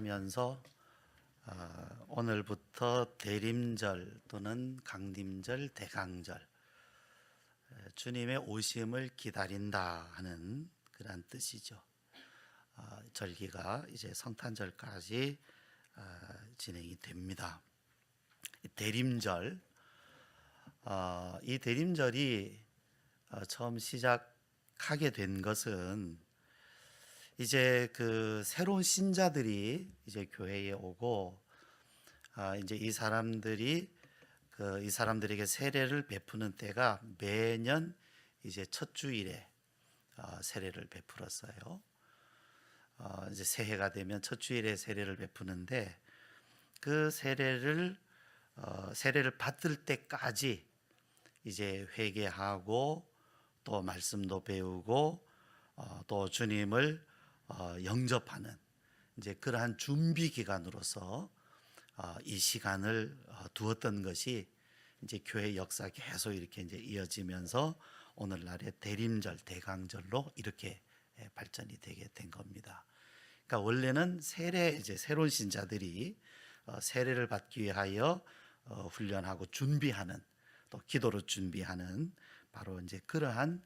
하면서 오늘부터 대림절 또는 강림절, 대강절, 주님의 오심을 기다린다 하는 그런 뜻이죠. 절기가 이제 성탄절까지 진행이 됩니다. 대림절, 이 대림절이 처음 시작하게 된 것은 이제 그 새로운 신자들이 이제 교회에 오고 이제 이 사람들에게 세례를 베푸는 때가 매년 이제 첫 주일에 세례를 베풀었어요. 이제 새해가 되면 첫 주일에 세례를 베푸는데 그 세례를 받을 때까지 이제 회개하고 또 말씀도 배우고 또 주님을 영접하는 이제 그러한 준비 기간으로서 이 시간을 두었던 것이 이제 교회 역사 계속 이렇게 이제 이어지면서 오늘날의 대림절, 대강절로 이렇게 발전이 되게 된 겁니다. 그러니까 원래는 이제 새로운 신자들이 세례를 받기 위하여 훈련하고 준비하는, 또 기도로 준비하는 바로 이제 그러한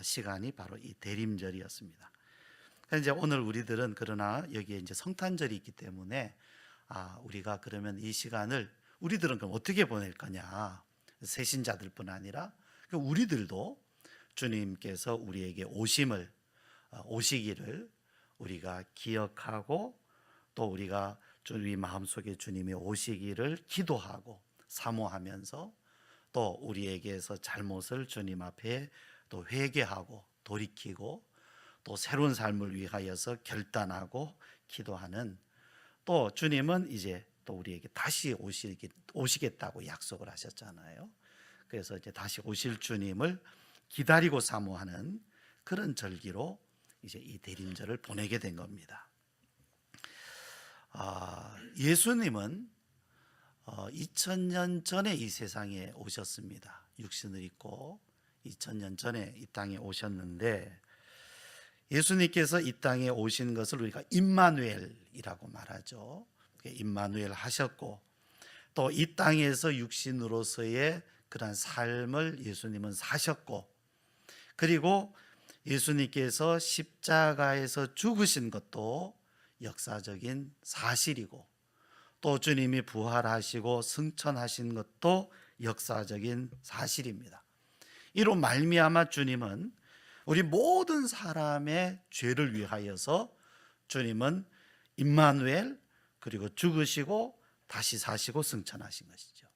시간이 바로 이 대림절이었습니다. 이제 오늘 우리들은 그러나 여기에 이제 성탄절이 있기 때문에 우리가 그러면 이 시간을 우리들은 그럼 어떻게 보낼 거냐? 새신자들뿐 아니라 우리들도 주님께서 우리에게 오시기를 우리가 기억하고 또 우리가 우리 마음속에 주님이 오시기를 기도하고 사모하면서 또 우리에게서 잘못을 주님 앞에 또 회개하고 돌이키고 또 새로운 삶을 위하여서 결단하고 기도하는, 또 주님은 이제 또 우리에게 다시 오시겠다고 약속을 하셨잖아요. 그래서 이제 다시 오실 주님을 기다리고 사모하는 그런 절기로 이제 이 대림절을 보내게 된 겁니다. 예수님은 2000년 전에 이 세상에 오셨습니다. 육신을 입고 2000년 전에 이 땅에 오셨는데, 예수님께서 이 땅에 오신 것을 우리가 임마누엘이라고 말하죠. 임마누엘 하셨고, 또 이 땅에서 육신으로서의 그런 삶을 예수님은 사셨고, 그리고 예수님께서 십자가에서 죽으신 것도 역사적인 사실이고, 또 주님이 부활하시고 승천하신 것도 역사적인 사실입니다. 이로 말미암아 주님은 우리 모든 사람의 죄를 위하여서 주님은 임마누엘, 그리고 죽으시고 다시 사시고 승천하신 것이죠.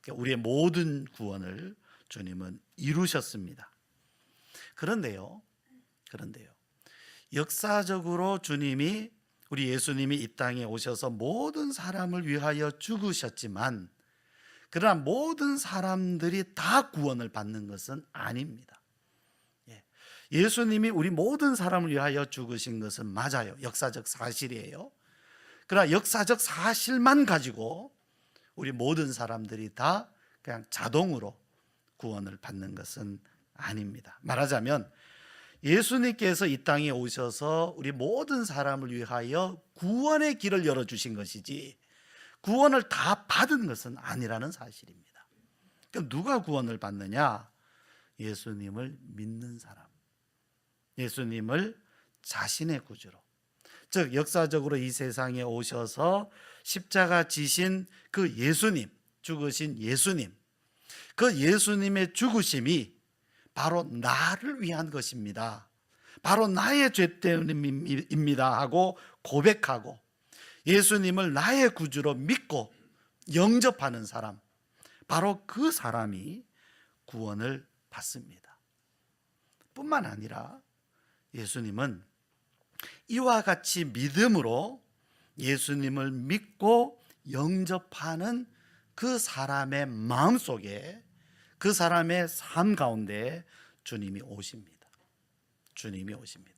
그러니까 우리의 모든 구원을 주님은 이루셨습니다. 그런데요, 역사적으로 우리 예수님이 이 땅에 오셔서 모든 사람을 위하여 죽으셨지만, 그러나 모든 사람들이 다 구원을 받는 것은 아닙니다. 예수님이 우리 모든 사람을 위하여 죽으신 것은 맞아요. 역사적 사실이에요. 그러나 역사적 사실만 가지고 우리 모든 사람들이 다 그냥 자동으로 구원을 받는 것은 아닙니다. 말하자면 예수님께서 이 땅에 오셔서 우리 모든 사람을 위하여 구원의 길을 열어주신 것이지 구원을 다 받은 것은 아니라는 사실입니다. 그럼 누가 구원을 받느냐? 예수님을 믿는 사람, 예수님을 자신의 구주로, 즉 역사적으로 이 세상에 오셔서 십자가 지신 그 예수님, 죽으신 예수님, 그 예수님의 죽으심이 바로 나를 위한 것입니다, 바로 나의 죄 때문입니다 하고 고백하고 예수님을 나의 구주로 믿고 영접하는 사람, 바로 그 사람이 구원을 받습니다. 뿐만 아니라 예수님은 이와 같이 믿음으로 예수님을 믿고 영접하는 그 사람의 마음속에, 그 사람의 삶 가운데 주님이 오십니다. 주님이 오십니다.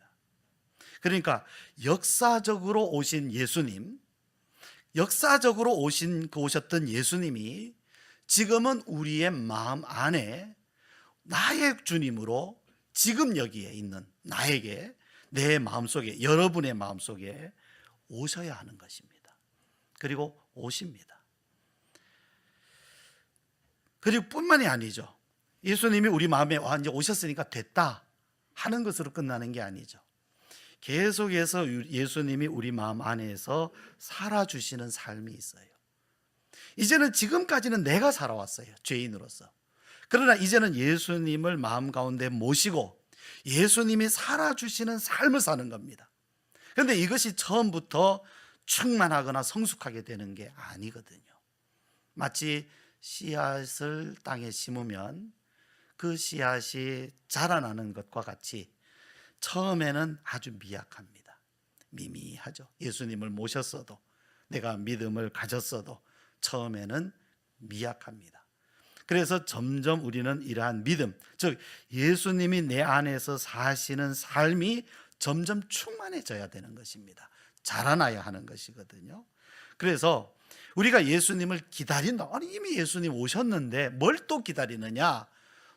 그러니까 역사적으로 오신 예수님, 역사적으로 오셨던 예수님이 지금은 우리의 마음 안에 나의 주님으로 지금 여기에 있는 나에게, 내 마음속에, 여러분의 마음속에 오셔야 하는 것입니다. 그리고 오십니다. 그리고 뿐만이 아니죠. 예수님이 우리 마음에 이제 오셨으니까 됐다 하는 것으로 끝나는 게 아니죠. 계속해서 예수님이 우리 마음 안에서 살아주시는 삶이 있어요. 이제는 지금까지는 내가 살아왔어요, 죄인으로서. 그러나 이제는 예수님을 마음 가운데 모시고 예수님이 살아주시는 삶을 사는 겁니다. 그런데 이것이 처음부터 충만하거나 성숙하게 되는 게 아니거든요. 마치 씨앗을 땅에 심으면 그 씨앗이 자라나는 것과 같이 처음에는 아주 미약합니다. 미미하죠. 예수님을 모셨어도, 내가 믿음을 가졌어도 처음에는 미약합니다. 그래서 점점 우리는 이러한 믿음, 즉 예수님이 내 안에서 사시는 삶이 점점 충만해져야 되는 것입니다. 자라나야 하는 것이거든요. 그래서 우리가 예수님을 기다린다. 아니 이미 예수님 오셨는데 뭘 또 기다리느냐?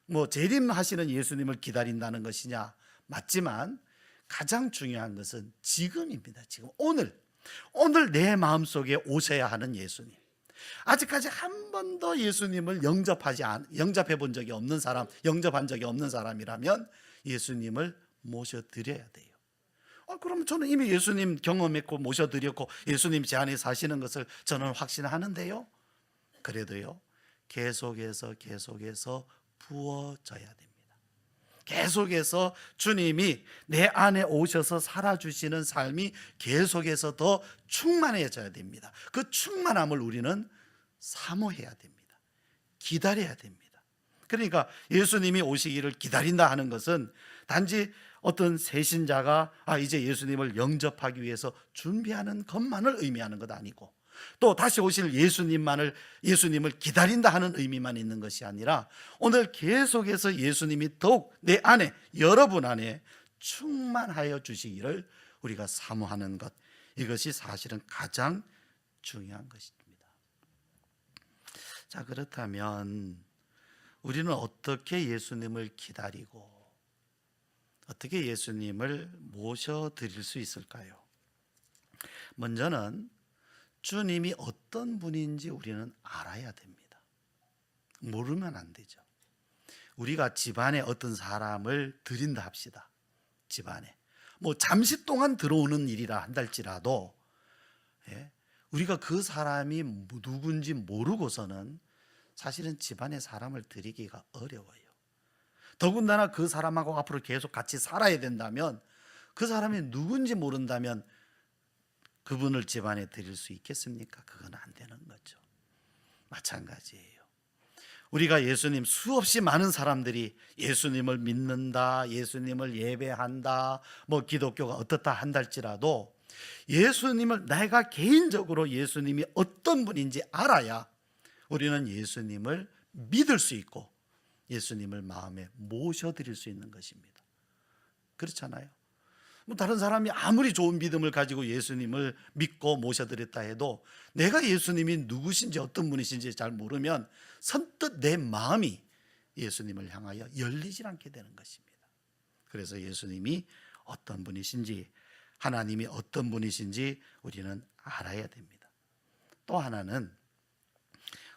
뭐 재림하시는 예수님을 기다린다는 것이냐? 맞지만 가장 중요한 것은 지금입니다. 지금 오늘 내 마음속에 오셔야 하는 예수님. 아직까지 한 번도 예수님을 영접해 본 적이 없는 사람, 영접한 적이 없는 사람이라면 예수님을 모셔드려야 돼요. 그러면 저는 이미 예수님 경험했고 모셔드렸고 예수님 제 안에 사시는 것을 저는 확신하는데요. 그래도요, 계속해서 부어져야 됩니다. 계속해서 주님이 내 안에 오셔서 살아주시는 삶이 계속해서 더 충만해져야 됩니다. 그 충만함을 우리는 사모해야 됩니다. 기다려야 됩니다. 그러니까 예수님이 오시기를 기다린다 하는 것은 단지 어떤 새신자가 이제 예수님을 영접하기 위해서 준비하는 것만을 의미하는 것 아니고, 또 다시 오실 예수님을 기다린다 하는 의미만 있는 것이 아니라 오늘 계속해서 예수님이 더욱 내 안에, 여러분 안에 충만하여 주시기를 우리가 사모하는 것, 이것이 사실은 가장 중요한 것입니다. 자, 그렇다면 우리는 어떻게 예수님을 기다리고 어떻게 예수님을 모셔드릴 수 있을까요? 먼저는 주님이 어떤 분인지 우리는 알아야 됩니다. 모르면 안 되죠. 우리가 집안에 어떤 사람을 들인다 합시다. 집안에 뭐 잠시 동안 들어오는 일이라 한달지라도 우리가 그 사람이 누군지 모르고서는 사실은 집안에 사람을 들이기가 어려워요. 더군다나 그 사람하고 앞으로 계속 같이 살아야 된다면, 그 사람이 누군지 모른다면 그분을 집안에 들일 수 있겠습니까? 그건 안 되는 거죠. 마찬가지예요. 우리가 예수님, 수없이 많은 사람들이 예수님을 믿는다, 예수님을 예배한다, 뭐 기독교가 어떻다 한달지라도 예수님을, 내가 개인적으로 예수님이 어떤 분인지 알아야 우리는 예수님을 믿을 수 있고 예수님을 마음에 모셔드릴 수 있는 것입니다. 그렇잖아요. 다른 사람이 아무리 좋은 믿음을 가지고 예수님을 믿고 모셔드렸다 해도 내가 예수님이 누구신지 어떤 분이신지 잘 모르면 선뜻 내 마음이 예수님을 향하여 열리질 않게 되는 것입니다. 그래서 예수님이 어떤 분이신지, 하나님이 어떤 분이신지 우리는 알아야 됩니다. 또 하나는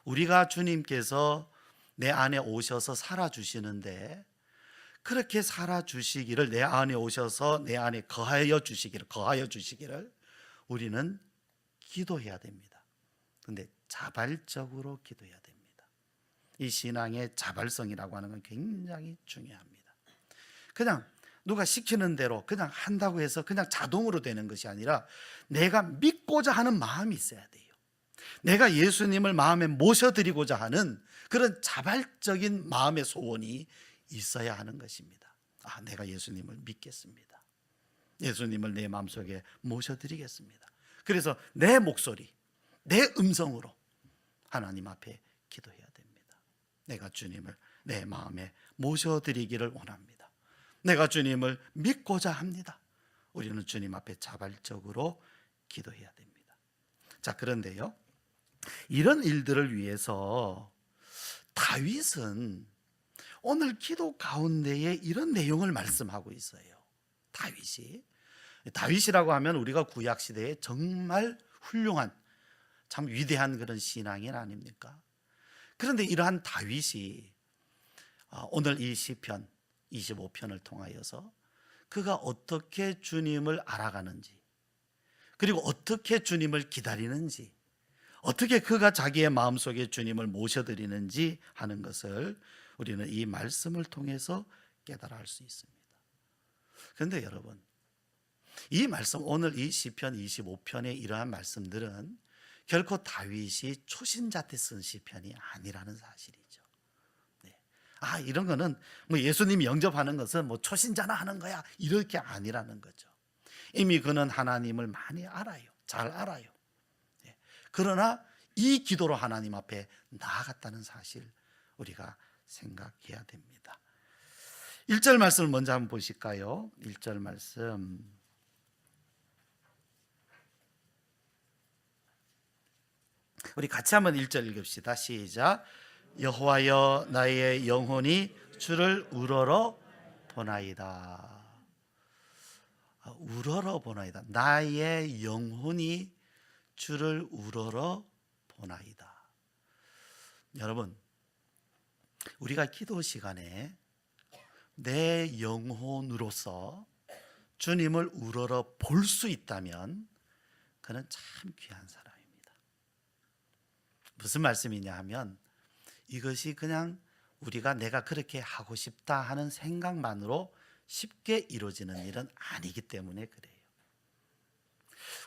우리가 주님께서 내 안에 오셔서 살아주시는데, 그렇게 살아주시기를, 내 안에 오셔서 내 안에 거하여 주시기를 우리는 기도해야 됩니다. 그런데 자발적으로 기도해야 됩니다. 이 신앙의 자발성이라고 하는 건 굉장히 중요합니다. 그냥 누가 시키는 대로 그냥 한다고 해서 그냥 자동으로 되는 것이 아니라 내가 믿고자 하는 마음이 있어야 돼요. 내가 예수님을 마음에 모셔드리고자 하는 그런 자발적인 마음의 소원이 있어야 하는 것입니다. 내가 예수님을 믿겠습니다. 예수님을 내 마음속에 모셔드리겠습니다. 그래서 내 목소리, 내 음성으로 하나님 앞에 기도해야 됩니다. 내가 주님을 내 마음에 모셔드리기를 원합니다. 내가 주님을 믿고자 합니다. 우리는 주님 앞에 자발적으로 기도해야 됩니다. 자, 그런데요, 이런 일들을 위해서 다윗은 오늘 기도 가운데에 이런 내용을 말씀하고 있어요. 다윗이라고 하면 우리가 구약 시대에 정말 훌륭한 참 위대한 그런 신앙인 아닙니까? 그런데 이러한 다윗이 오늘 이 시편 25편을 통하여서 그가 어떻게 주님을 알아가는지, 그리고 어떻게 주님을 기다리는지, 어떻게 그가 자기의 마음속에 주님을 모셔드리는지 하는 것을 우리는 이 말씀을 통해서 깨달아 알 수 있습니다. 그런데 여러분, 이 말씀, 오늘 이 시편 25편의 이러한 말씀들은 결코 다윗이 초신자 때 쓴 시편이 아니라는 사실이죠. 네. 이런 거는 뭐 예수님이 영접하는 것은 뭐 초신자나 하는 거야, 이렇게 아니라는 거죠. 이미 그는 하나님을 많이 알아요. 잘 알아요. 네. 그러나 이 기도로 하나님 앞에 나아갔다는 사실 우리가 생각해야 됩니다. 1절 말씀을 먼저 한번 보실까요? 1절 말씀, 우리 같이 한번 1절 읽읍시다. 시작. 여호와여, 나의 영혼이 주를 우러러 보나이다. 우러러 보나이다. 나의 영혼이 주를 우러러 보나이다. 여러분, 우리가 기도 시간에 내 영혼으로서 주님을 우러러 볼 수 있다면 그는 참 귀한 사람입니다. 무슨 말씀이냐 하면, 이것이 그냥 우리가 내가 그렇게 하고 싶다 하는 생각만으로 쉽게 이루어지는 일은 아니기 때문에 그래요.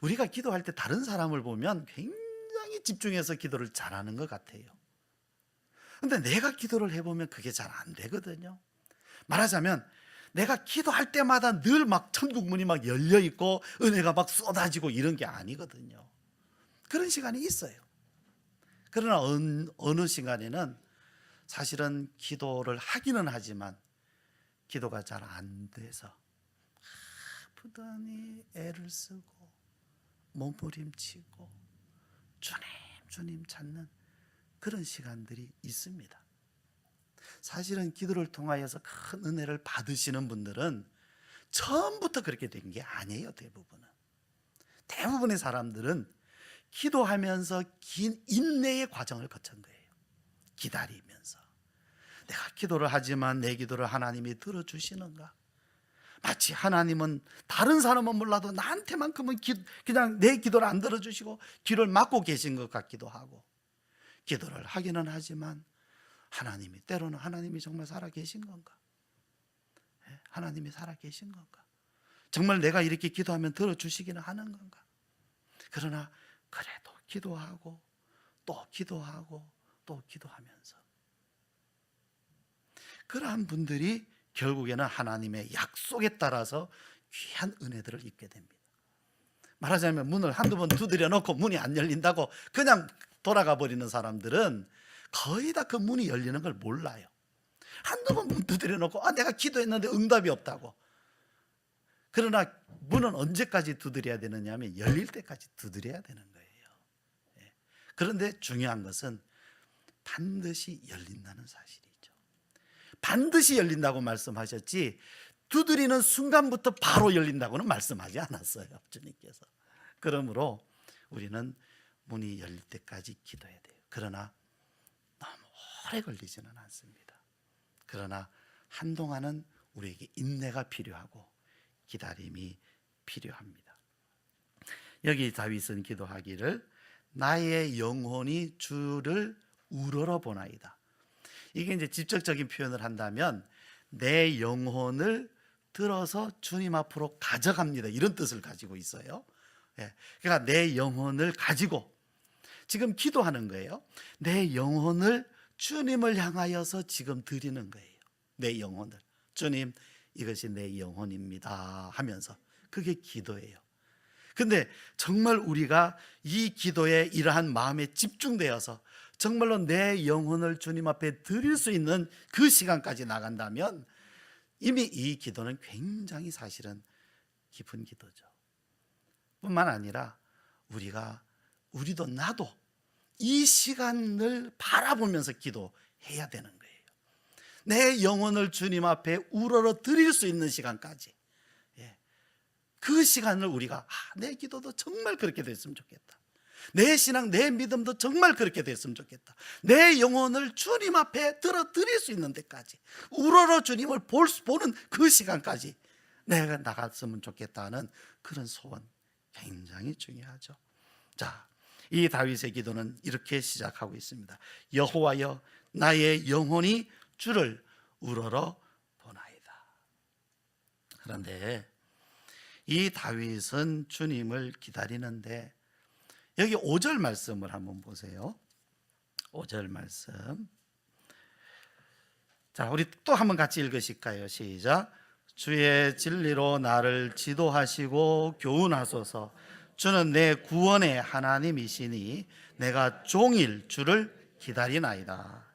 우리가 기도할 때 다른 사람을 보면 굉장히 집중해서 기도를 잘하는 것 같아요. 근데 내가 기도를 해보면 그게 잘 안 되거든요. 말하자면 내가 기도할 때마다 늘 막 천국 문이 막 열려 있고 은혜가 막 쏟아지고 이런 게 아니거든요. 그런 시간이 있어요. 그러나 어느 시간에는 사실은 기도를 하기는 하지만 기도가 잘 안 돼서 아프더니 애를 쓰고 몸부림치고 주님 찾는 그런 시간들이 있습니다. 사실은 기도를 통하여서 큰 은혜를 받으시는 분들은 처음부터 그렇게 된 게 아니에요. 대부분의 사람들은 기도하면서 긴 인내의 과정을 거친 거예요. 기다리면서 내가 기도를 하지만 내 기도를 하나님이 들어주시는가? 마치 하나님은 다른 사람은 몰라도 나한테만큼은 그냥 내 기도를 안 들어주시고 귀를 막고 계신 것 같기도 하고, 기도를 하기는 하지만 때로는 하나님이 정말 살아계신 건가? 하나님이 살아계신 건가? 정말 내가 이렇게 기도하면 들어주시기는 하는 건가? 그러나 그래도 기도하고 또 기도하고 또 기도하면서, 그러한 분들이 결국에는 하나님의 약속에 따라서 귀한 은혜들을 입게 됩니다. 말하자면 문을 한두 번 두드려 놓고 문이 안 열린다고 그냥 돌아가 버리는 사람들은 거의 다 그 문이 열리는 걸 몰라요. 한두 번 문 두드려 놓고 내가 기도했는데 응답이 없다고. 그러나 문은 언제까지 두드려야 되느냐 하면 열릴 때까지 두드려야 되는 거예요. 그런데 중요한 것은 반드시 열린다는 사실이죠. 반드시 열린다고 말씀하셨지 두드리는 순간부터 바로 열린다고는 말씀하지 않았어요, 주님께서. 그러므로 우리는 문이 열릴 때까지 기도해야 돼요. 그러나 너무 오래 걸리지는 않습니다. 그러나 한동안은 우리에게 인내가 필요하고 기다림이 필요합니다. 여기 다윗은 기도하기를 나의 영혼이 주를 우러러 보나이다. 이게 이제 직접적인 표현을 한다면 내 영혼을 들어서 주님 앞으로 가져갑니다, 이런 뜻을 가지고 있어요. 그러니까 내 영혼을 가지고 지금 기도하는 거예요. 내 영혼을 주님을 향하여서 지금 드리는 거예요. 내 영혼을, 주님 이것이 내 영혼입니다 하면서, 그게 기도예요. 근데 정말 우리가 이 기도에 이러한 마음에 집중되어서 정말로 내 영혼을 주님 앞에 드릴 수 있는 그 시간까지 나간다면 이미 이 기도는 굉장히 사실은 깊은 기도죠. 뿐만 아니라 우리도 나도 이 시간을 바라보면서 기도해야 되는 거예요. 내 영혼을 주님 앞에 우러러 드릴 수 있는 시간까지, 그 시간을 우리가 내 기도도 정말 그렇게 됐으면 좋겠다. 내 신앙, 내 믿음도 정말 그렇게 됐으면 좋겠다. 내 영혼을 주님 앞에 드릴 수 있는 데까지, 우러러 주님을 보는 그 시간까지 내가 나갔으면 좋겠다는 그런 소원, 굉장히 중요하죠. 자, 이 다윗의 기도는 이렇게 시작하고 있습니다. 여호와여, 나의 영혼이 주를 우러러 보나이다. 그런데 이 다윗은 주님을 기다리는데, 여기 5절 말씀을 한번 보세요. 5절 말씀. 자, 우리 또 한번 같이 읽으실까요? 시작. 주의 진리로 나를 지도하시고 교훈하소서. 주는 내 구원의 하나님이시니 내가 종일 주를 기다리나이다.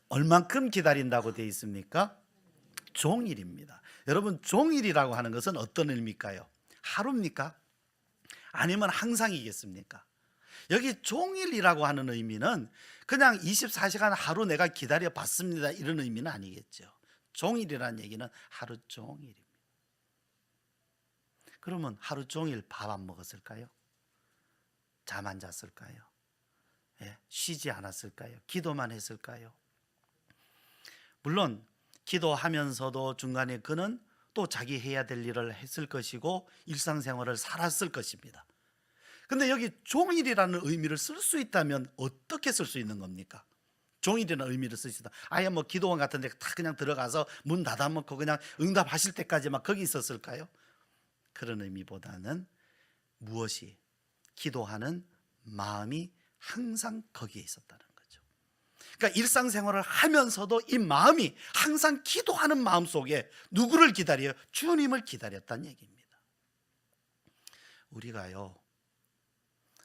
얼만큼 기다린다고 되어 있습니까? 종일입니다. 여러분, 종일이라고 하는 것은 어떤 의미일까요? 하루입니까? 아니면 항상이겠습니까? 여기 종일이라고 하는 의미는 그냥 24시간 하루 내가 기다려 봤습니다, 이런 의미는 아니겠죠. 종일이라는 얘기는 하루 종일입니다. 그러면 하루 종일 밥 안 먹었을까요? 잠 안 잤을까요? 쉬지 않았을까요? 기도만 했을까요? 물론 기도하면서도 중간에 그는 또 자기 해야 될 일을 했을 것이고 일상생활을 살았을 것입니다. 근데 여기 종일이라는 의미를 쓸 수 있다면 어떻게 쓸 수 있는 겁니까? 종일이라는 의미를 쓸 수 있다. 아예 뭐 기도원 같은 데 다 그냥 들어가서 문 닫아놓고 그냥 응답하실 때까지 막 거기 있었을까요? 그런 의미보다는 무엇이, 기도하는 마음이 항상 거기에 있었다는 거죠. 그러니까 일상생활을 하면서도 이 마음이 항상 기도하는 마음 속에 누구를 기다려요? 주님을 기다렸다는 얘기입니다. 우리가요,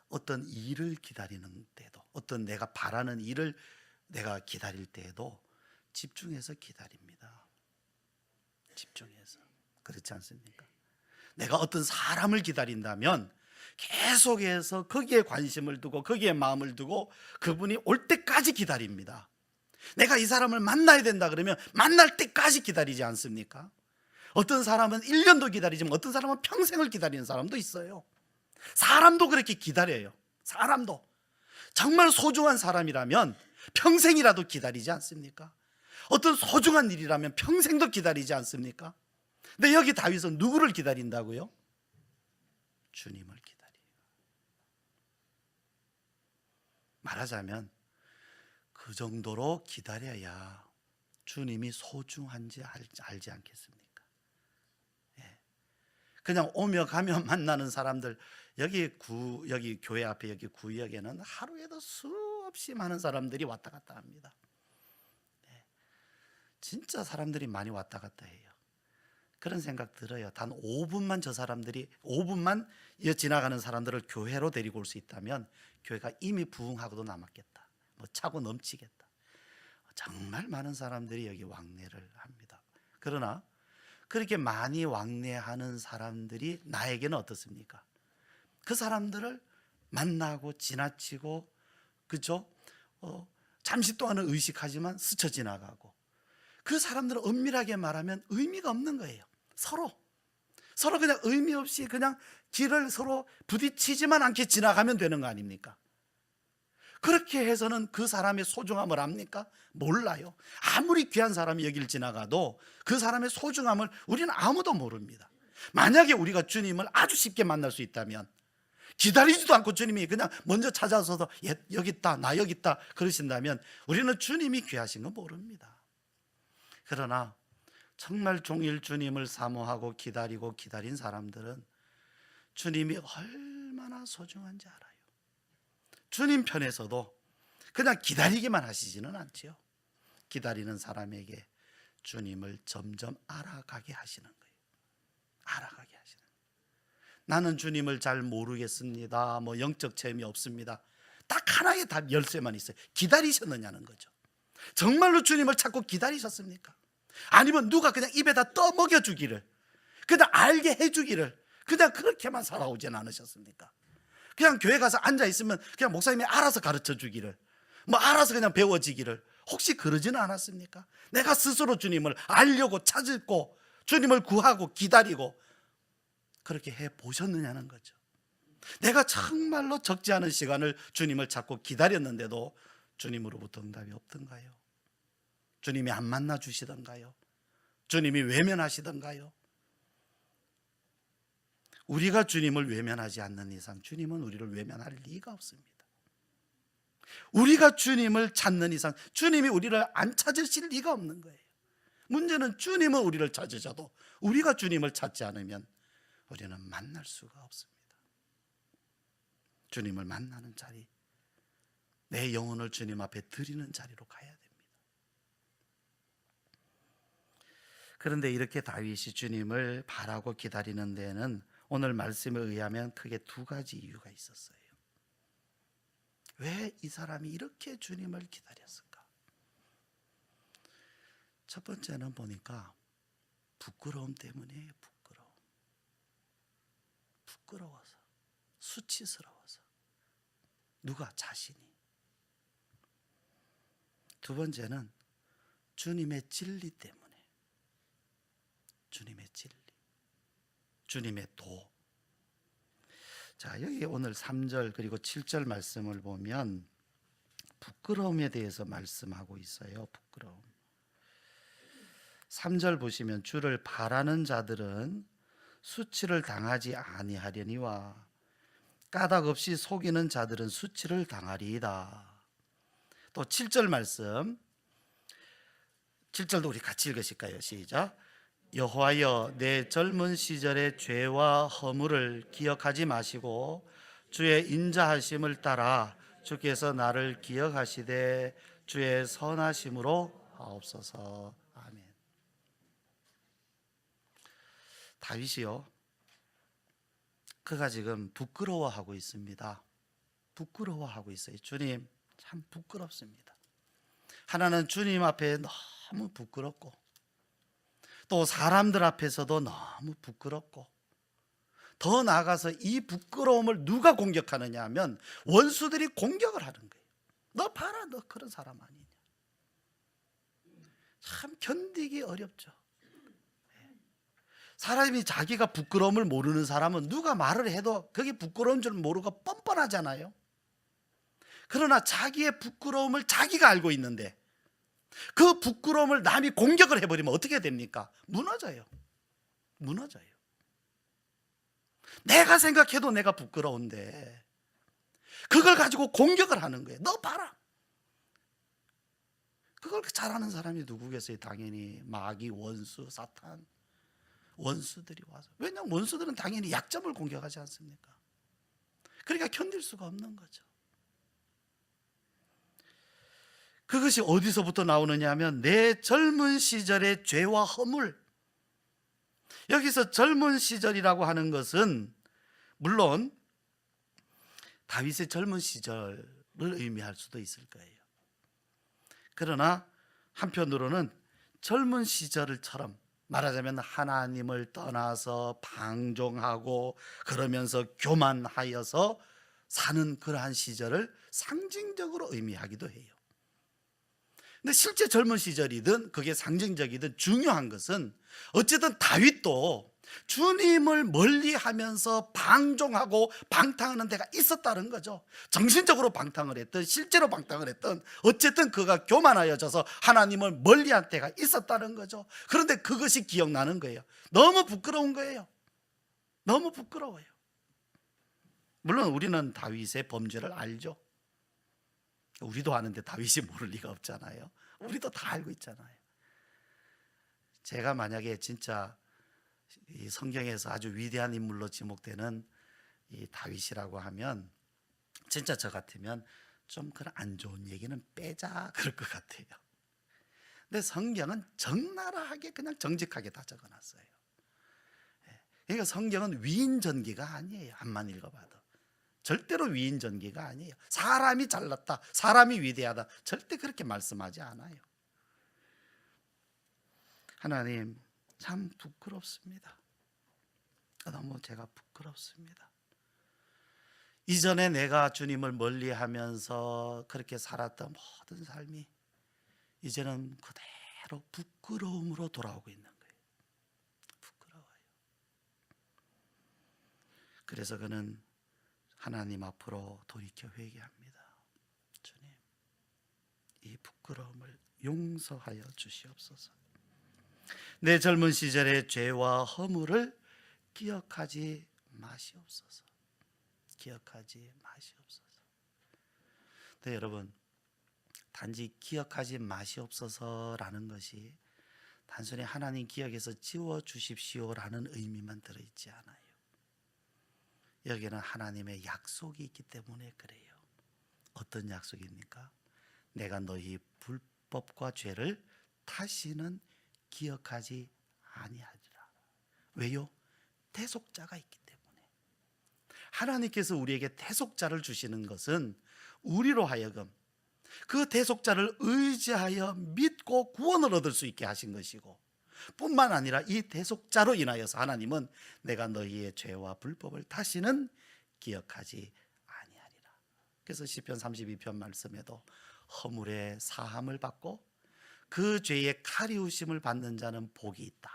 어떤 일을 기다리는 때도, 어떤 내가 바라는 일을 내가 기다릴 때에도 집중해서 기다립니다. 집중해서. 그렇지 않습니까? 내가 어떤 사람을 기다린다면 계속해서 거기에 관심을 두고 거기에 마음을 두고 그분이 올 때까지 기다립니다. 내가 이 사람을 만나야 된다 그러면 만날 때까지 기다리지 않습니까? 어떤 사람은 1년도 기다리지만 어떤 사람은 평생을 기다리는 사람도 있어요. 사람도 그렇게 기다려요. 사람도 정말 소중한 사람이라면 평생이라도 기다리지 않습니까? 어떤 소중한 일이라면 평생도 기다리지 않습니까? 근데 여기 다윗은 누구를 기다린다고요? 주님을 기다려요. 말하자면 그 정도로 기다려야 주님이 소중한지 알지 않겠습니까? 그냥 오며 가며 만나는 사람들, 여기 교회 앞에 여기 구역에는 하루에도 수없이 많은 사람들이 왔다 갔다 합니다. 진짜 사람들이 많이 왔다 갔다 해요. 그런 생각 들어요. 단 5분만 저 사람들이 5분만 지나가는 사람들을 교회로 데리고 올 수 있다면 교회가 이미 부흥하고도 남았겠다. 뭐 차고 넘치겠다. 정말 많은 사람들이 여기 왕래를 합니다. 그러나 그렇게 많이 왕래하는 사람들이 나에게는 어떻습니까? 그 사람들을 만나고 지나치고, 그죠? 잠시 동안은 의식하지만 스쳐 지나가고, 그 사람들은 엄밀하게 말하면 의미가 없는 거예요. 서로 그냥 의미 없이 그냥 길을 서로 부딪히지만 않게 지나가면 되는 거 아닙니까? 그렇게 해서는 그 사람의 소중함을 압니까? 몰라요. 아무리 귀한 사람이 여길 지나가도 그 사람의 소중함을 우리는 아무도 모릅니다. 만약에 우리가 주님을 아주 쉽게 만날 수 있다면, 기다리지도 않고 주님이 그냥 먼저 찾아서서 여기 있다, 나 여기 있다 그러신다면 우리는 주님이 귀하신 거 모릅니다. 그러나 정말 종일 주님을 사모하고 기다리고 기다린 사람들은 주님이 얼마나 소중한지 알아요. 주님 편에서도 그냥 기다리기만 하시지는 않지요. 기다리는 사람에게 주님을 점점 알아가게 하시는 거예요. 알아가게 하시는 거예요. 나는 주님을 잘 모르겠습니다. 뭐 영적 체험이 없습니다. 딱 하나의 답 열쇠만 있어요. 기다리셨느냐는 거죠. 정말로 주님을 찾고 기다리셨습니까? 아니면 누가 그냥 입에다 떠먹여 주기를, 그냥 알게 해주기를 그냥 그렇게만 살아오진 않으셨습니까? 그냥 교회 가서 앉아 있으면 그냥 목사님이 알아서 가르쳐 주기를, 뭐 알아서 그냥 배워지기를, 혹시 그러지는 않았습니까? 내가 스스로 주님을 알려고 찾고 주님을 구하고 기다리고 그렇게 해 보셨느냐는 거죠. 내가 정말로 적지 않은 시간을 주님을 찾고 기다렸는데도 주님으로부터 응답이 없던가요? 주님이 안 만나 주시던가요? 주님이 외면하시던가요? 우리가 주님을 외면하지 않는 이상 주님은 우리를 외면할 리가 없습니다. 우리가 주님을 찾는 이상 주님이 우리를 안 찾으실 리가 없는 거예요. 문제는 주님은 우리를 찾으셔도 우리가 주님을 찾지 않으면 우리는 만날 수가 없습니다. 주님을 만나는 자리, 내 영혼을 주님 앞에 드리는 자리로 가야 됩니다. 그런데 이렇게 다윗이 주님을 바라고 기다리는 데에는 오늘 말씀에 의하면 크게 두 가지 이유가 있었어요. 왜 이 사람이 이렇게 주님을 기다렸을까? 첫 번째는 보니까 부끄러움 때문이에요. 부끄러워서, 수치스러워서. 누가? 자신이. 두 번째는 주님의 진리 때문에. 주님의 진리, 주님의 도. 자, 여기 오늘 3절 그리고 7절 말씀을 보면 부끄러움에 대해서 말씀하고 있어요. 부끄러움. 3절 보시면 주를 바라는 자들은 수치를 당하지 아니하려니와 까닭 없이 속이는 자들은 수치를 당하리이다. 또 7절 말씀, 7절도 우리 같이 읽으실까요? 시작. 여호와여, 내 젊은 시절의 죄와 허물을 기억하지 마시고 주의 인자하심을 따라 주께서 나를 기억하시되 주의 선하심으로 하옵소서. 아멘. 다윗이요, 그가 지금 부끄러워하고 있습니다. 부끄러워하고 있어요. 주님, 참 부끄럽습니다. 하나는 주님 앞에 너무 부끄럽고, 또 사람들 앞에서도 너무 부끄럽고, 더 나아가서 이 부끄러움을 누가 공격하느냐 하면 원수들이 공격을 하는 거예요. 너 봐라, 너 그런 사람 아니냐. 참 견디기 어렵죠. 사람이 자기가 부끄러움을 모르는 사람은 누가 말을 해도 그게 부끄러운 줄 모르고 뻔뻔하잖아요. 그러나 자기의 부끄러움을 자기가 알고 있는데 그 부끄러움을 남이 공격을 해버리면 어떻게 됩니까? 무너져요. 무너져요. 내가 생각해도 내가 부끄러운데 그걸 가지고 공격을 하는 거예요. 너 봐라. 그걸 잘하는 사람이 누구겠어요? 당연히 마귀, 원수, 사탄, 원수들이 와서. 왜냐하면 원수들은 당연히 약점을 공격하지 않습니까? 그러니까 견딜 수가 없는 거죠. 그것이 어디서부터 나오느냐 하면 내 젊은 시절의 죄와 허물. 여기서 젊은 시절이라고 하는 것은 물론 다윗의 젊은 시절을 의미할 수도 있을 거예요. 그러나 한편으로는 젊은 시절처럼 말하자면 하나님을 떠나서 방종하고 그러면서 교만하여서 사는 그러한 시절을 상징적으로 의미하기도 해요. 근데 실제 젊은 시절이든 그게 상징적이든 중요한 것은 어쨌든 다윗도 주님을 멀리하면서 방종하고 방탕하는 데가 있었다는 거죠. 정신적으로 방탕을 했든 실제로 방탕을 했든 어쨌든 그가 교만하여져서 하나님을 멀리한 때가 있었다는 거죠. 그런데 그것이 기억나는 거예요. 너무 부끄러운 거예요. 너무 부끄러워요. 물론 우리는 다윗의 범죄를 알죠. 우리도 아는데 다윗이 모를 리가 없잖아요. 우리도 다 알고 있잖아요. 제가 만약에 진짜 이 성경에서 아주 위대한 인물로 지목되는 이 다윗이라고 하면 진짜 저 같으면 좀 그런 안 좋은 얘기는 빼자 그럴 것 같아요. 근데 성경은 적나라하게 그냥 정직하게 다 적어놨어요. 그러니까 성경은 위인전기가 아니에요. 한만 읽어봐도 절대로 위인전기가 아니에요. 사람이 잘났다, 사람이 위대하다, 절대 그렇게 말씀하지 않아요. 하나님, 참 부끄럽습니다. 너무 제가 부끄럽습니다. 이전에 내가 주님을 멀리하면서 그렇게 살았던 모든 삶이 이제는 그대로 부끄러움으로 돌아오고 있는 거예요. 부끄러워요. 그래서 그는 하나님 앞으로 돌이켜 회개합니다. 주님, 이 부끄러움을 용서하여 주시옵소서. 내 젊은 시절의 죄와 허물을 기억하지 마시옵소서. 기억하지 마시옵소서. 네, 여러분, 단지 기억하지 마시옵소서라는 것이 단순히 하나님 기억에서 지워주십시오라는 의미만 들어있지 않아요. 여기에는 하나님의 약속이 있기 때문에 그래요. 어떤 약속입니까? 내가 너희 불법과 죄를 다시는 기억하지 아니하리라. 왜요? 대속자가 있기 때문에. 하나님께서 우리에게 대속자를 주시는 것은 우리로 하여금 그 대속자를 의지하여 믿고 구원을 얻을 수 있게 하신 것이고, 뿐만 아니라 이 대속자로 인하여서 하나님은 내가 너희의 죄와 불법을 다시는 기억하지 아니하리라. 그래서 시편 32편 말씀에도 허물의 사함을 받고 그 죄의 카리우심을 받는 자는 복이 있다.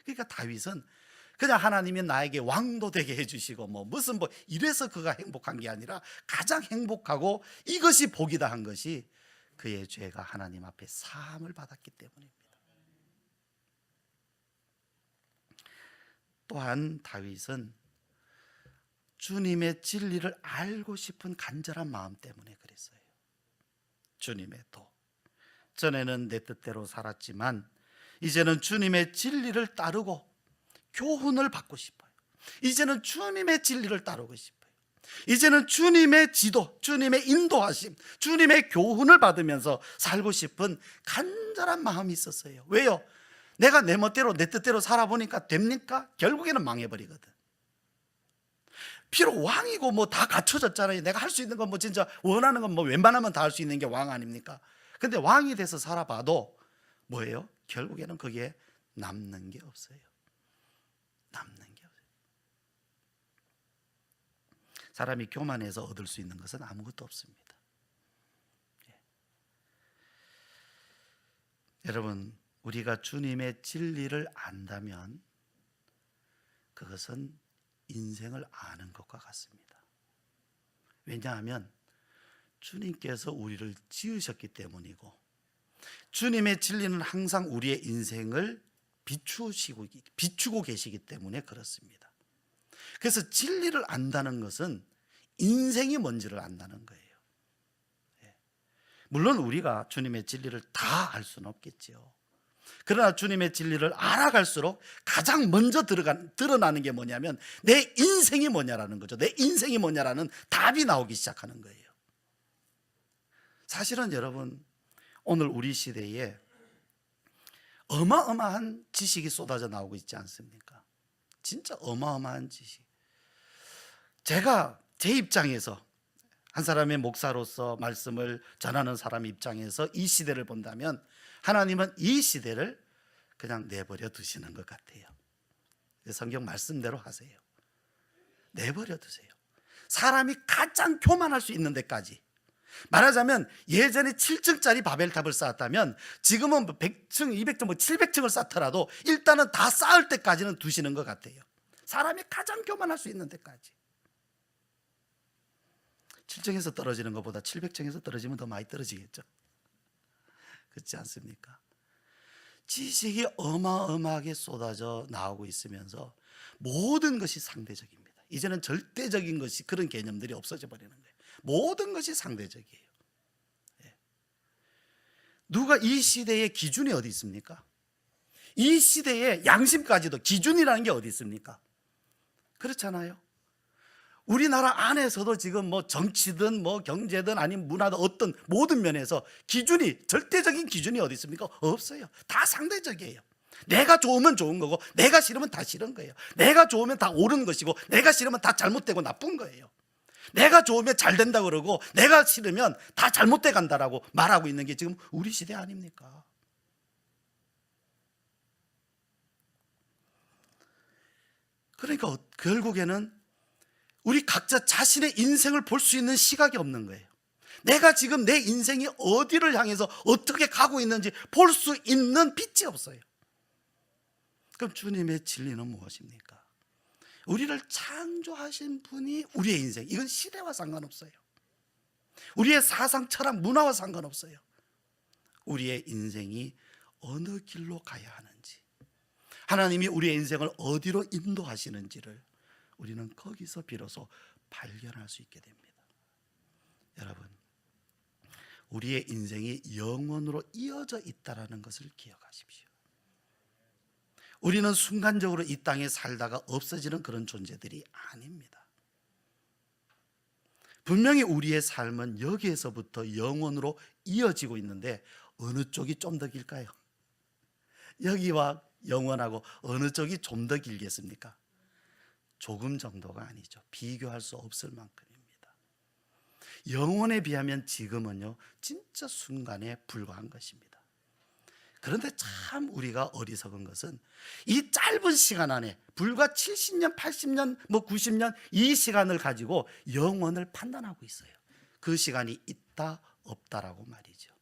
그러니까 다윗은 그냥 하나님이 나에게 왕도 되게 해주시고 무슨 이래서 그가 행복한 게 아니라 가장 행복하고 이것이 복이다 한 것이 그의 죄가 하나님 앞에 사함을 받았기 때문입니다. 또한 다윗은 주님의 진리를 알고 싶은 간절한 마음 때문에 그랬어요. 주님의 도. 전에는 내 뜻대로 살았지만 이제는 주님의 진리를 따르고 교훈을 받고 싶어요. 이제는 주님의 진리를 따르고 싶어요. 이제는 주님의 지도, 주님의 인도하심, 주님의 교훈을 받으면서 살고 싶은 간절한 마음이 있었어요. 왜요? 내가 내 멋대로 내 뜻대로 살아보니까 됩니까? 결국에는 망해버리거든. 비록 왕이고 다 갖춰졌잖아요. 내가 할 수 있는 건 진짜 원하는 건 웬만하면 다 할 수 있는 게 왕 아닙니까? 근데 왕이 돼서 살아봐도 뭐예요? 결국에는 거기에 남는 게 없어요. 남는 게 없어요. 사람이 교만해서 얻을 수 있는 것은 아무것도 없습니다. 여러분, 우리가 주님의 진리를 안다면 그것은 인생을 아는 것과 같습니다. 왜냐하면 주님께서 우리를 지으셨기 때문이고, 주님의 진리는 항상 우리의 인생을 비추고 계시기 때문에 그렇습니다. 그래서 진리를 안다는 것은 인생이 뭔지를 안다는 거예요. 물론 우리가 주님의 진리를 다 알 수는 없겠지요. 그러나 주님의 진리를 알아갈수록 가장 먼저 드러나는 게 뭐냐면 내 인생이 뭐냐라는 거죠. 내 인생이 뭐냐라는 답이 나오기 시작하는 거예요. 사실은 여러분, 오늘 우리 시대에 어마어마한 지식이 쏟아져 나오고 있지 않습니까? 진짜 어마어마한 지식. 제가 제 입장에서 한 사람의 목사로서 말씀을 전하는 사람 입장에서 이 시대를 본다면 하나님은 이 시대를 그냥 내버려 두시는 것 같아요. 성경 말씀대로 하세요. 내버려 두세요. 사람이 가장 교만할 수 있는 데까지. 말하자면 예전에 7층짜리 바벨탑을 쌓았다면 지금은 100층, 200층, 700층을 쌓더라도 일단은 다 쌓을 때까지는 두시는 것 같아요. 사람이 가장 교만할 수 있는 데까지. 7층에서 떨어지는 것보다 700층에서 떨어지면 더 많이 떨어지겠죠. 그렇지 않습니까? 지식이 어마어마하게 쏟아져 나오고 있으면서 모든 것이 상대적입니다. 이제는 절대적인 것이 그런 개념들이 없어져 버리는 거예요. 모든 것이 상대적이에요. 누가 이 시대의 기준이 어디 있습니까? 이 시대의 양심까지도 기준이라는 게 어디 있습니까? 그렇잖아요. 우리나라 안에서도 지금 정치든 경제든 아니면 문화든 어떤 모든 면에서 기준이, 절대적인 기준이 어디 있습니까? 없어요. 다 상대적이에요. 내가 좋으면 좋은 거고 내가 싫으면 다 싫은 거예요. 내가 좋으면 다 옳은 것이고 내가 싫으면 다 잘못되고 나쁜 거예요. 내가 좋으면 잘 된다 그러고 내가 싫으면 다 잘못돼 간다라고 말하고 있는 게 지금 우리 시대 아닙니까? 그러니까 결국에는 우리 각자 자신의 인생을 볼 수 있는 시각이 없는 거예요. 내가 지금 내 인생이 어디를 향해서 어떻게 가고 있는지 볼 수 있는 빛이 없어요. 그럼 주님의 진리는 무엇입니까? 우리를 창조하신 분이 우리의 인생, 이건 시대와 상관없어요. 우리의 사상, 철학, 문화와 상관없어요. 우리의 인생이 어느 길로 가야 하는지, 하나님이 우리의 인생을 어디로 인도하시는지를 우리는 거기서 비로소 발견할 수 있게 됩니다. 여러분, 우리의 인생이 영원으로 이어져 있다는 것을 기억하십시오. 우리는 순간적으로 이 땅에 살다가 없어지는 그런 존재들이 아닙니다. 분명히 우리의 삶은 여기에서부터 영원으로 이어지고 있는데 어느 쪽이 좀 더 길까요? 여기와 영원하고 어느 쪽이 좀 더 길겠습니까? 조금 정도가 아니죠. 비교할 수 없을 만큼입니다. 영원에 비하면 지금은요, 진짜 순간에 불과한 것입니다. 그런데 참 우리가 어리석은 것은 이 짧은 시간 안에 불과 70년, 80년, 90년 이 시간을 가지고 영원을 판단하고 있어요. 그 시간이 있다 없다라고 말이죠.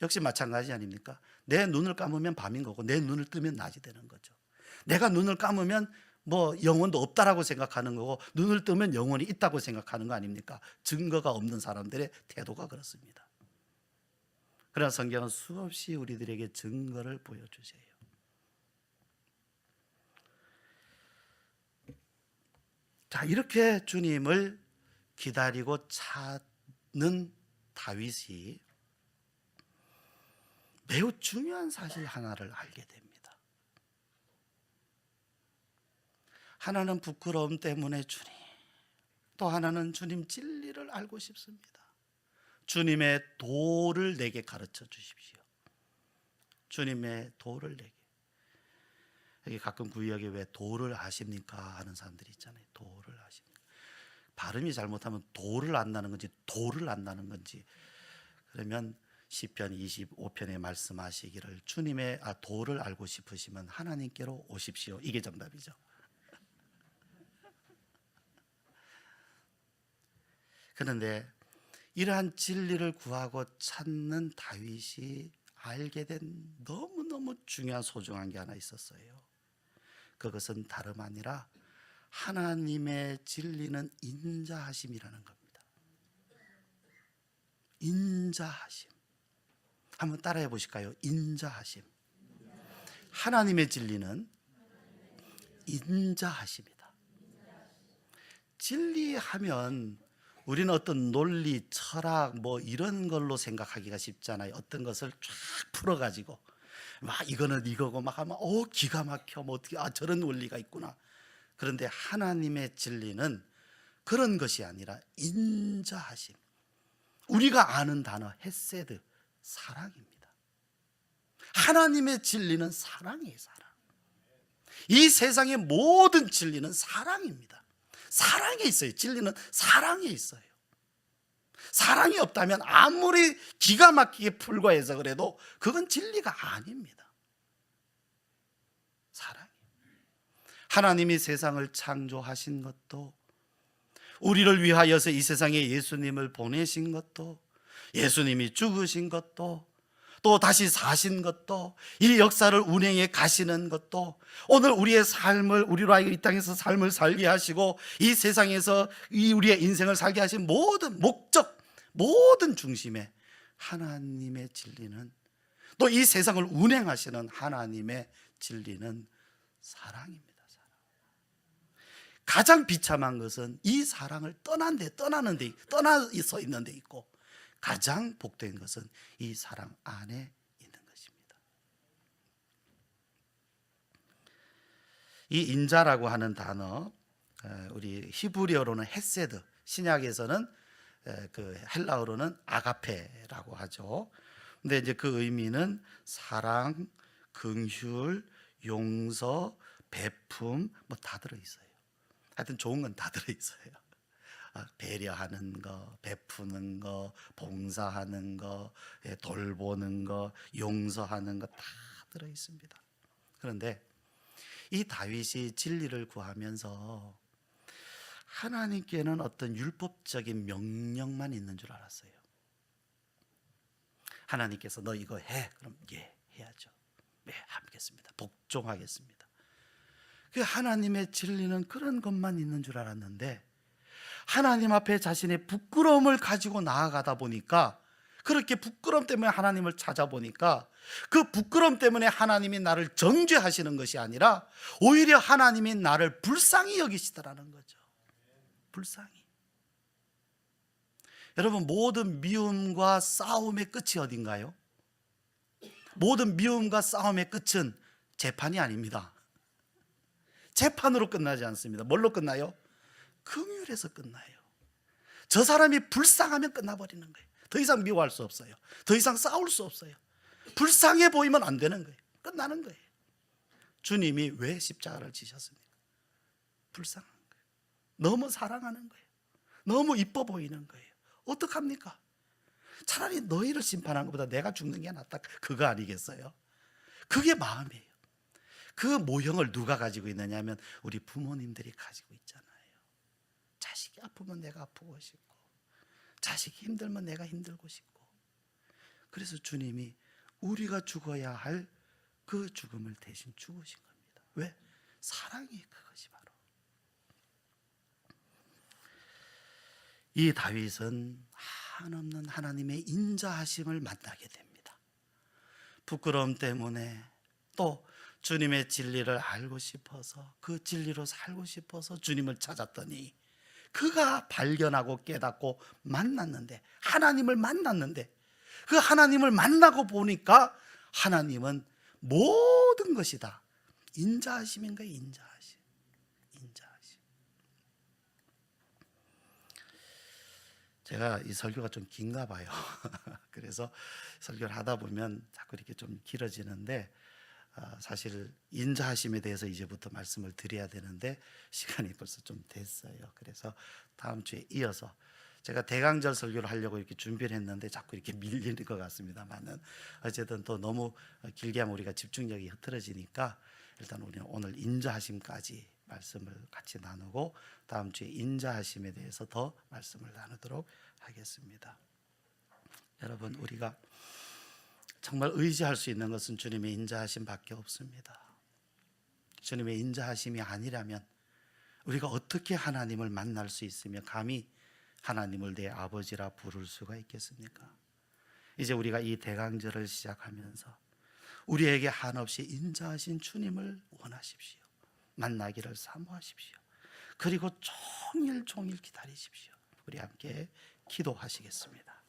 역시 마찬가지 아닙니까? 내 눈을 감으면 밤인 거고 내 눈을 뜨면 낮이 되는 거죠. 내가 눈을 감으면 영원도 없다라고 생각하는 거고 눈을 뜨면 영원이 있다고 생각하는 거 아닙니까? 증거가 없는 사람들의 태도가 그렇습니다. 그러나 성경은 수없이 우리들에게 증거를 보여주세요. 자, 이렇게 주님을 기다리고 찾는 다윗이 매우 중요한 사실 하나를 알게 됩니다. 하나는 부끄러움 때문에 주님, 또 하나는 주님 진리를 알고 싶습니다. 주님의 도를 내게 가르쳐 주십시오. 주님의 도를 내게. 여기 가끔 구역에 왜 도를 아십니까 하는 사람들이 있잖아요. 도를 아십니까? 발음이 잘못하면 도를 안다는 건지 도를 안다는 건지. 그러면 시편 25편에 말씀하시기를 주님의 도를 알고 싶으시면 하나님께로 오십시오. 이게 정답이죠. 그런데 이러한 진리를 구하고 찾는 다윗이 알게 된 너무너무 중요한 소중한 게 하나 있었어요. 그것은 다름 아니라 하나님의 진리는 인자하심이라는 겁니다. 인자하심. 한번 따라해 보실까요? 인자하심. 하나님의 진리는 인자하심이다. 진리하면 우리는 어떤 논리, 철학 이런 걸로 생각하기가 쉽잖아요. 어떤 것을 쫙 풀어가지고 막 이거는 이거고 막 하면 기가 막혀, 어떻게 저런 원리가 있구나. 그런데 하나님의 진리는 그런 것이 아니라 인자하심. 우리가 아는 단어 헤세드, 사랑입니다. 하나님의 진리는 사랑이에요. 사랑. 이 세상의 모든 진리는 사랑입니다. 사랑에 있어요. 진리는 사랑에 있어요. 사랑이 없다면 아무리 기가 막히게 풀고 해서 그래도 그건 진리가 아닙니다. 사랑. 하나님이 세상을 창조하신 것도, 우리를 위하여서 이 세상에 예수님을 보내신 것도, 예수님이 죽으신 것도, 또 다시 사신 것도, 이 역사를 운행해 가시는 것도, 오늘 우리의 삶을, 우리로 하여금 이 땅에서 삶을 살게 하시고 이 세상에서 우리의 인생을 살게 하신 모든 목적, 모든 중심에 하나님의 진리는, 또 이 세상을 운행하시는 하나님의 진리는 사랑입니다. 사랑. 가장 비참한 것은 이 사랑을 떠나서 있는 데 있고, 가장 복된 것은 이 사랑 안에 있는 것입니다. 이 인자라고 하는 단어, 우리 히브리어로는 헤세드, 신약에서는 그 헬라어로는 아가페라고 하죠. 근데 이제 그 의미는 사랑, 긍휼, 용서, 베품 다 들어 있어요. 하여튼 좋은 건 다 들어 있어요. 배려하는 거, 베푸는 거, 봉사하는 거, 돌보는 거, 용서하는 거 다 들어 있습니다. 그런데 이 다윗이 진리를 구하면서 하나님께는 어떤 율법적인 명령만 있는 줄 알았어요. 하나님께서 너 이거 해. 그럼 예, 해야죠. 네, 하겠습니다. 복종하겠습니다. 그 하나님의 진리는 그런 것만 있는 줄 알았는데 하나님 앞에 자신의 부끄러움을 가지고 나아가다 보니까, 그렇게 부끄러움 때문에 하나님을 찾아보니까 그 부끄러움 때문에 하나님이 나를 정죄하시는 것이 아니라 오히려 하나님이 나를 불쌍히 여기시더라는 거죠. 불쌍히. 여러분, 모든 미움과 싸움의 끝이 어딘가요? 모든 미움과 싸움의 끝은 재판이 아닙니다. 재판으로 끝나지 않습니다. 뭘로 끝나요? 긍휼에서 끝나요. 저 사람이 불쌍하면 끝나버리는 거예요. 더 이상 미워할 수 없어요. 더 이상 싸울 수 없어요. 불쌍해 보이면 안 되는 거예요. 끝나는 거예요. 주님이 왜 십자가를 지셨습니까? 불쌍한 거예요. 너무 사랑하는 거예요. 너무 이뻐 보이는 거예요. 어떡합니까? 차라리 너희를 심판한 것보다 내가 죽는 게 낫다, 그거 아니겠어요? 그게 마음이에요. 그 모형을 누가 가지고 있느냐 하면 우리 부모님들이 가지고 있잖아요. 자식이 아프면 내가 아프고 싶고, 자식이 힘들면 내가 힘들고 싶고. 그래서 주님이 우리가 죽어야 할 그 죽음을 대신 죽으신 겁니다. 왜? 사랑이 그것이 바로. 이 다윗은 한없는 하나님의 인자하심을 만나게 됩니다. 부끄러움 때문에, 또 주님의 진리를 알고 싶어서, 그 진리로 살고 싶어서 주님을 찾았더니 그가 발견하고 깨닫고 만났는데, 하나님을 만났는데, 그 하나님을 만나고 보니까 하나님은 모든 것이 다 인자하심인 거예요. 인자하심. 인자하심. 제가 이 설교가 좀 긴가 봐요. 그래서 설교를 하다 보면 자꾸 이렇게 좀 길어지는데, 사실 인자하심에 대해서 이제부터 말씀을 드려야 되는데 시간이 벌써 좀 됐어요. 그래서 다음 주에 이어서, 제가 대강절 설교를 하려고 이렇게 준비를 했는데 자꾸 이렇게 밀리는 것 같습니다만은, 어쨌든 또 너무 길게 하면 우리가 집중력이 흐트러지니까 일단 우리는 오늘 인자하심까지 말씀을 같이 나누고 다음 주에 인자하심에 대해서 더 말씀을 나누도록 하겠습니다. 여러분, 우리가 정말 의지할 수 있는 것은 주님의 인자하심 밖에 없습니다. 주님의 인자하심이 아니라면 우리가 어떻게 하나님을 만날 수 있으며 감히 하나님을 내 아버지라 부를 수가 있겠습니까? 이제 우리가 이 대강절을 시작하면서 우리에게 한없이 인자하신 주님을 원하십시오. 만나기를 사모하십시오. 그리고 종일 기다리십시오. 우리 함께 기도하시겠습니다.